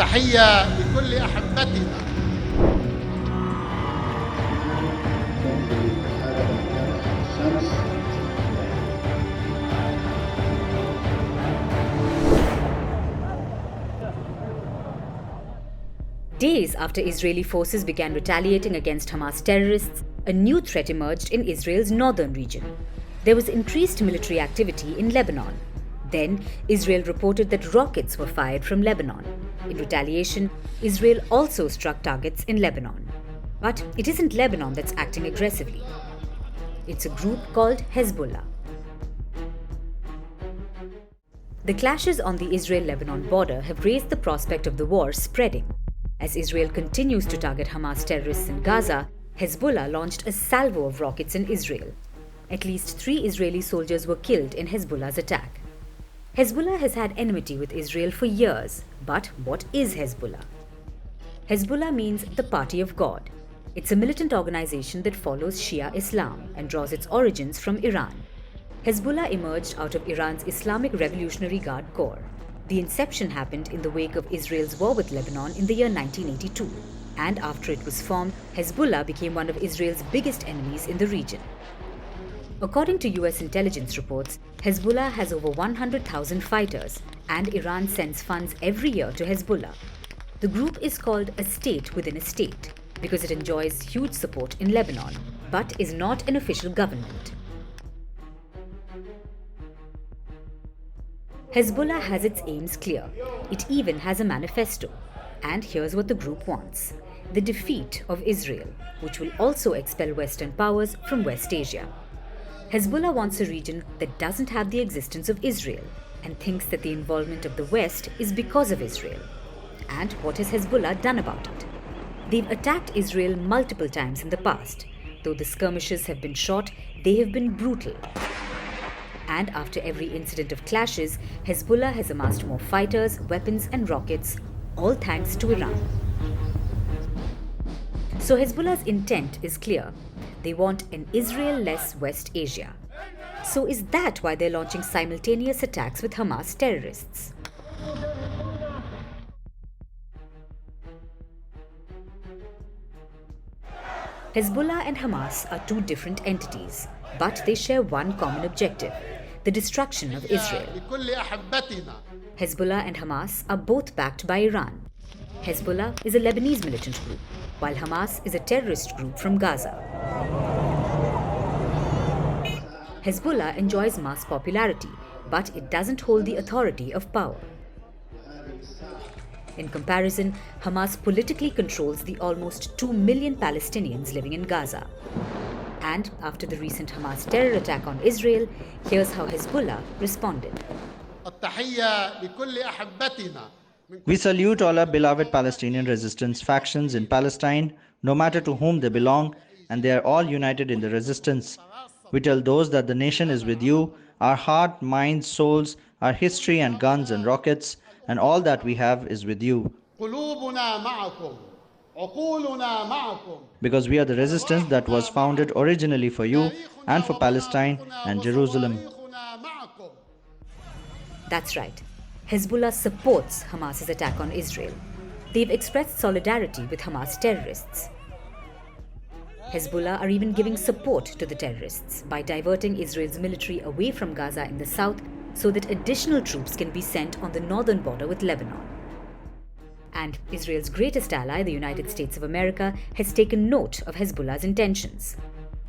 التحية لكل أحبتنا. Days after Israeli forces began retaliating against Hamas terrorists, a new threat emerged in Israel's northern region. There was increased military activity in Lebanon. Then, Israel reported that rockets were fired from Lebanon. In retaliation, Israel also struck targets in Lebanon. But it isn't Lebanon that's acting aggressively. It's a group called Hezbollah. The clashes on the Israel-Lebanon border have raised the prospect of the war spreading. As Israel continues to target Hamas terrorists in Gaza, Hezbollah launched a salvo of rockets in Israel. At least 3 Israeli soldiers were killed in Hezbollah's attack. Hezbollah has had enmity with Israel for years. But what is Hezbollah? Hezbollah means the Party of God. It's a militant organization that follows Shia Islam and draws its origins from Iran. Hezbollah emerged out of Iran's Islamic Revolutionary Guard Corps. The inception happened in the wake of Israel's war with Lebanon in the year 1982. And after it was formed, Hezbollah became one of Israel's biggest enemies in the region. According to US intelligence reports, Hezbollah has over 100,000 fighters, and Iran sends funds every year to Hezbollah. The group is called a state within a state because it enjoys huge support in Lebanon, but is not an official government. Hezbollah has its aims clear. It even has a manifesto. And here's what the group wants: the defeat of Israel, which will also expel Western powers from West Asia. Hezbollah wants a region that doesn't have the existence of Israel and thinks that the involvement of the West is because of Israel. And what has Hezbollah done about it? They've attacked Israel multiple times in the past. Though the skirmishes have been short, they have been brutal. And after every incident of clashes, Hezbollah has amassed more fighters, weapons and rockets, all thanks to Iran. So Hezbollah's intent is clear. They want an Israel-less West Asia. So is that why they're launching simultaneous attacks with Hamas terrorists? Hezbollah and Hamas are 2 different entities, but they share one common objective: the destruction of Israel. Hezbollah and Hamas are both backed by Iran. Hezbollah is a Lebanese militant group, while Hamas is a terrorist group from Gaza. Hezbollah enjoys mass popularity, but it doesn't hold the authority of power. In comparison, Hamas politically controls the almost 2 million Palestinians living in Gaza. And after the recent Hamas terror attack on Israel, here's how Hezbollah responded. We salute all our beloved Palestinian resistance factions in Palestine, no matter to whom they belong, and they are all united in the resistance. We tell those that the nation is with you, our heart, minds, souls, our history and guns and rockets, and all that we have is with you. Because we are the resistance that was founded originally for you and for Palestine and Jerusalem. That's right. Hezbollah supports Hamas's attack on Israel. They've expressed solidarity with Hamas terrorists. Hezbollah are even giving support to the terrorists by diverting Israel's military away from Gaza in the south so that additional troops can be sent on the northern border with Lebanon. And Israel's greatest ally, the United States of America, has taken note of Hezbollah's intentions.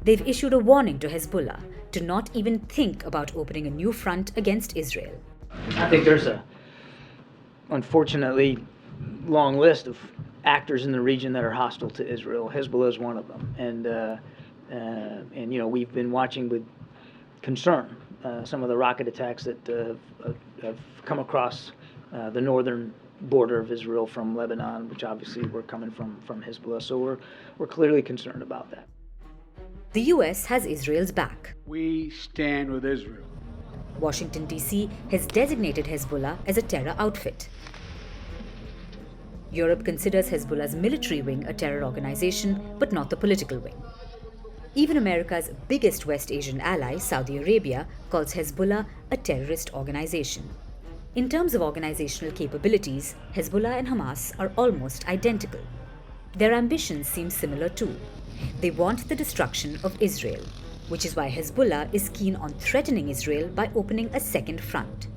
They've issued a warning to Hezbollah to not even think about opening a new front against Israel. I think there's a, unfortunately, long list of actors in the region that are hostile to Israel. Hezbollah is one of them. And you know, we've been watching with concern some of the rocket attacks that have come across the northern border of Israel from Lebanon, which obviously were coming from Hezbollah. So we're clearly concerned about that. The US has Israel's back. We stand with Israel. Washington, D.C. has designated Hezbollah as a terror outfit. Europe considers Hezbollah's military wing a terror organization, but not the political wing. Even America's biggest West Asian ally, Saudi Arabia, calls Hezbollah a terrorist organization. In terms of organizational capabilities, Hezbollah and Hamas are almost identical. Their ambitions seem similar too. They want the destruction of Israel, which is why Hezbollah is keen on threatening Israel by opening a second front.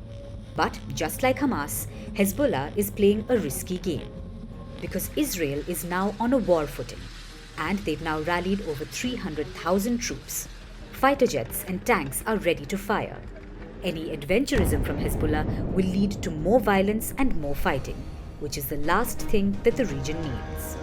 But just like Hamas, Hezbollah is playing a risky game, because Israel is now on a war footing, and they've now rallied over 300,000 troops. Fighter jets and tanks are ready to fire. Any adventurism from Hezbollah will lead to more violence and more fighting, which is the last thing that the region needs.